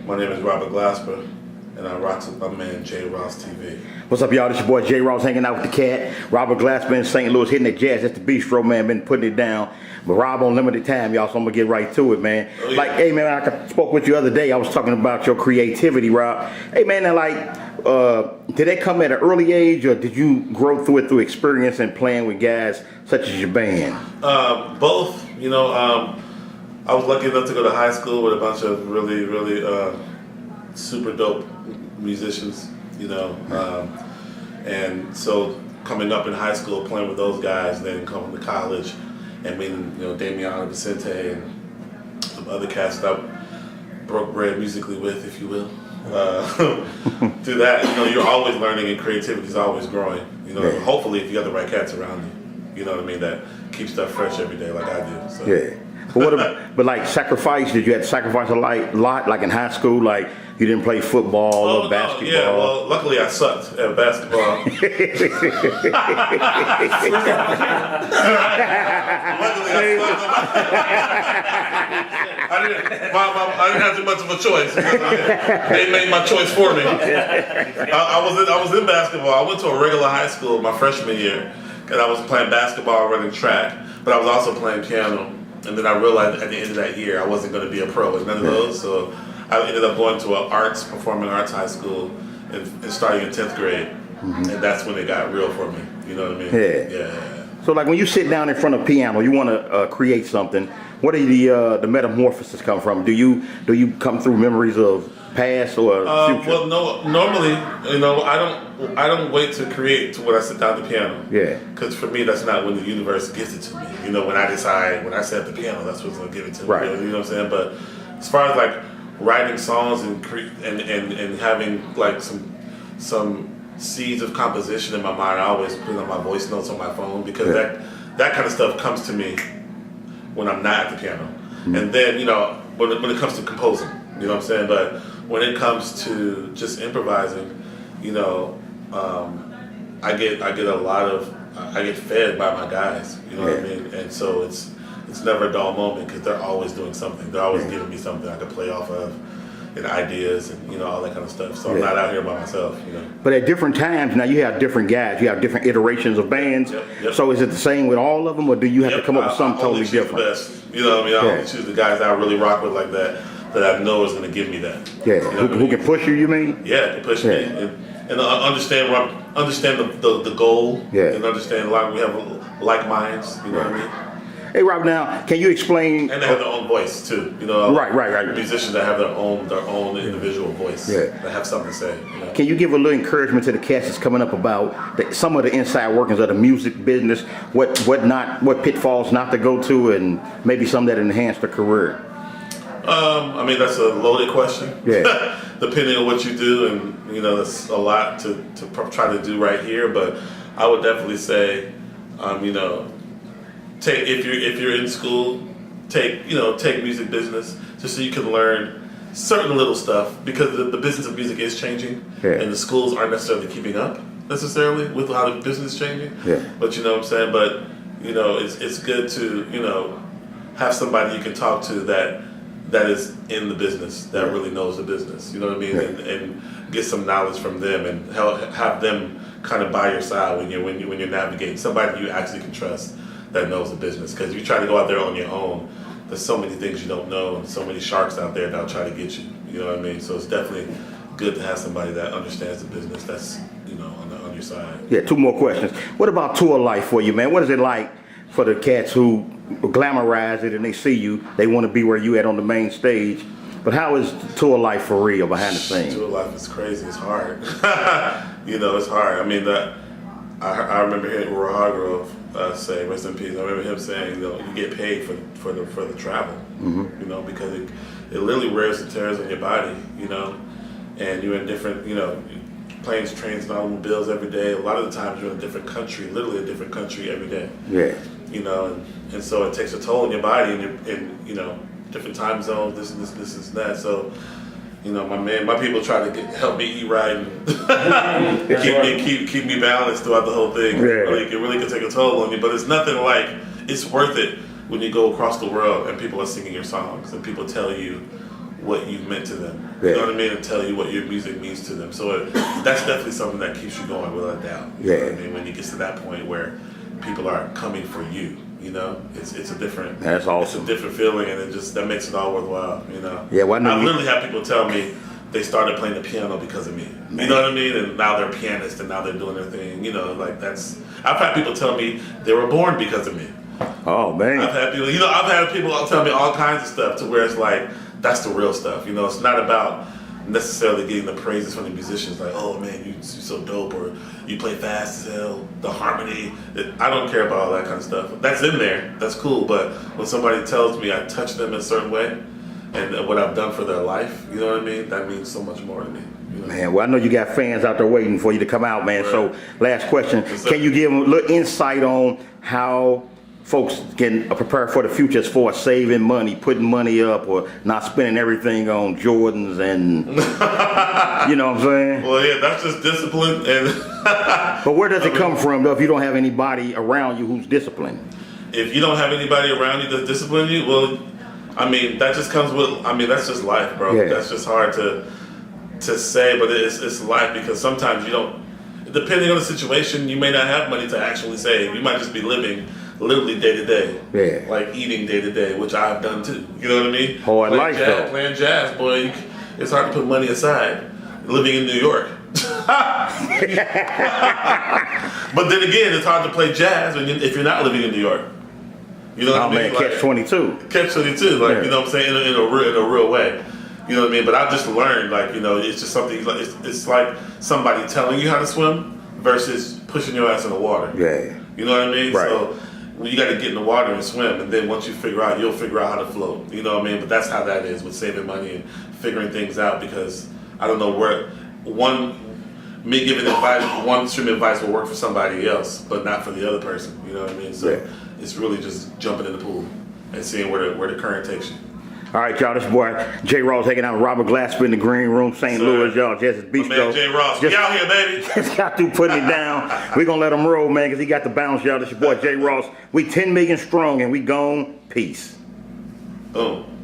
My name is Robert Glasper, and I rock with my man J. Ross TV. What's up, y'all? This your boy J. Ross hanging out with the cat. Robert Glasper in St. Louis hitting the jazz. That's the bistro, man. Been putting it down. But Rob on limited time, y'all, so I'm going to get right to it, man. Oh, yeah. Like, hey, man, I spoke with you the other day. I was talking about your creativity, Rob. Hey, man, and did that come at an early age, or did you grow through it through experience and playing with guys such as your band? Both. I was lucky enough to go to high school with a bunch of really, really super dope musicians, and so coming up in high school, playing with those guys, then coming to college and meeting, Damiano Vicente and some other cats that I broke bread musically with, if you will. Through that, you're always learning and creativity is always growing. Hopefully if you got the right cats around you, that keep stuff fresh every day like I do. So. Yeah. But like sacrifice, did you have to sacrifice a lot, like in high school, like you didn't play football or basketball? Yeah, well, luckily I sucked at basketball. I didn't have too much of a choice. They made my choice for me. I was in basketball. I went to a regular high school my freshman year, and I was playing basketball, running track, but I was also playing piano. And then I realized at the end of that year I wasn't going to be a pro in none of those, so I ended up going to a performing arts high school and starting in 10th grade, and that's when it got real for me. You know what I mean? Yeah. So like when you sit down in front of piano, you want to create something. What are the metamorphoses come from? Do you come through memories of past or future? Well, no. Normally, I don't wait to create to when I sit down at the piano. Yeah. Because for me, that's not when the universe gives it to me. When I sit at the piano, that's what's gonna give it to me. Right. You know what I'm saying? But as far as like writing songs and having like some seeds of composition in my mind, I always put on my voice notes on my phone because that kind of stuff comes to me when I'm not at the piano. And then when it comes to composing, you know what I'm saying? But when it comes to just improvising, I get fed by my guys, you know what I mean? And so it's never a dull moment because they're always doing something. They're always giving me something I can play off of, and ideas and all that kind of stuff. So I'm not out here by myself, But at different times now you have different guys, you have different iterations of bands. Yep. So is it the same with all of them, or do you have to come up with something totally different? The best. You know what I mean? I only choose the guys that I really rock with like that I know is going to give me that. Yeah. Who can push you mean? Yeah, can push me and understand the goal. Yeah. And understand we have like minds. You know what I mean? Hey, Rob, now can you explain? And they have their own voice too. Right. Musicians that have their own individual voice. Yeah. That have something to say. Can you give a little encouragement to the cast that's coming up about some of the inside workings of the music business? What pitfalls not to go to, and maybe some that enhance their career? That's a loaded question. Yeah. Depending on what you do, and that's a lot to try to do right here. But I would definitely say, if you're in school, take music business just so you can learn certain little stuff, because the business of music is changing, and the schools aren't necessarily keeping up necessarily with how the business is changing. Yeah. But you know what I'm saying. But it's good to have somebody you can talk to that is in the business, that really knows the business. You know what I mean, and get some knowledge from them and have them kind of by your side when you're navigating, somebody you actually can trust that knows the business. Because if you try to go out there on your own, there's so many things you don't know and so many sharks out there that'll try to get you. You know what I mean? So it's definitely good to have somebody that understands the business that's on your side. Yeah, 2 more questions. What about tour life for you, man? What is it like for the cats who glamorize it and they see you, they want to be where you at on the main stage? But how is tour life for real behind the scenes? Tour life is crazy. It's hard. It's hard. I mean, I remember hearing Roy Hargrove say, rest in peace. I remember him saying, you get paid for the travel, because it literally wears and tears on your body, and you're in different, planes, trains, and automobiles every day. A lot of the times you're in a different country, literally a different country every day. Yeah. And so it takes a toll on your body, and different time zones, this and that. So, my people try to help me eat right and keep me balanced throughout the whole thing. Yeah. It really can take a toll on you, but it's nothing like, it's worth it when you go across the world and people are singing your songs and people tell you what you've meant to them. Yeah. You know what I mean? And tell you what your music means to them. So that's definitely something that keeps you going without a doubt. You know what I mean? When you get to that point where people are coming for you, you know, it's a different. That's awesome. It's a different feeling, and that makes it all worthwhile. You know. Yeah. Well, I literally have people tell me they started playing the piano because of me. You know what I mean? And now they're pianists, and now they're doing their thing. You know, like that's. I've had people tell me they were born because of me. Oh man. I've had people tell me all kinds of stuff to where it's like that's the real stuff. You know, it's not about necessarily getting the praises from the musicians. Like, oh man, you're so dope, or you play fast as hell. The harmony. I don't care about all that kind of stuff. That's in there. That's cool. But when somebody tells me I touch them in a certain way, and what I've done for their life, you know what I mean? That means so much more to me. You know? Man, well, I know you got fans out there waiting for you to come out, man. Right. So, last question: can you give them a little insight on how folks can prepare for the future as far as saving money, putting money up, or not spending everything on Jordans and you know what I'm saying? Well, yeah, that's just discipline. And but where does it come from, though, if you don't have anybody around you who's disciplined? If you don't have anybody around you that discipline you, well, I mean, that just comes with. I mean, that's just life, bro. Yeah. That's just hard to say, but it's life because sometimes you don't. Depending on the situation, you may not have money to actually save. You might just be living literally day to day. Yeah. Like eating day to day, which I've done too. You know what I mean? Hard life, though. Playing jazz, boy, it's hard to put money aside. Living in New York. But then again, it's hard to play jazz if you're not living in New York. You know what I mean? Man, catch 22. Catch 22, like, Yeah. you know what I'm saying, in a real way. You know what I mean? But I've just learned, like, you know, it's just something, like, it's like somebody telling you how to swim versus pushing your ass in the water. Yeah. You know what I mean? Right. So you got to get in the water and swim, and then once you figure out, you'll figure out how to float. You know what I mean? But that's how that is with saving money and figuring things out, because I don't know where me giving advice, one stream of advice will work for somebody else, but not for the other person. You know what I mean? So it's really just jumping in the pool and seeing where the current takes you. All right, y'all, this boy J. Ross hanging out with Robert Glasper in the green room, St. Louis, y'all. Just Bistro. My man J. Ross, we out here, baby. Just got through putting it down. We gonna let him roll, man, because he got the bounce, y'all. This your boy J. Ross. We 10 million strong, and we gone. Peace. Boom.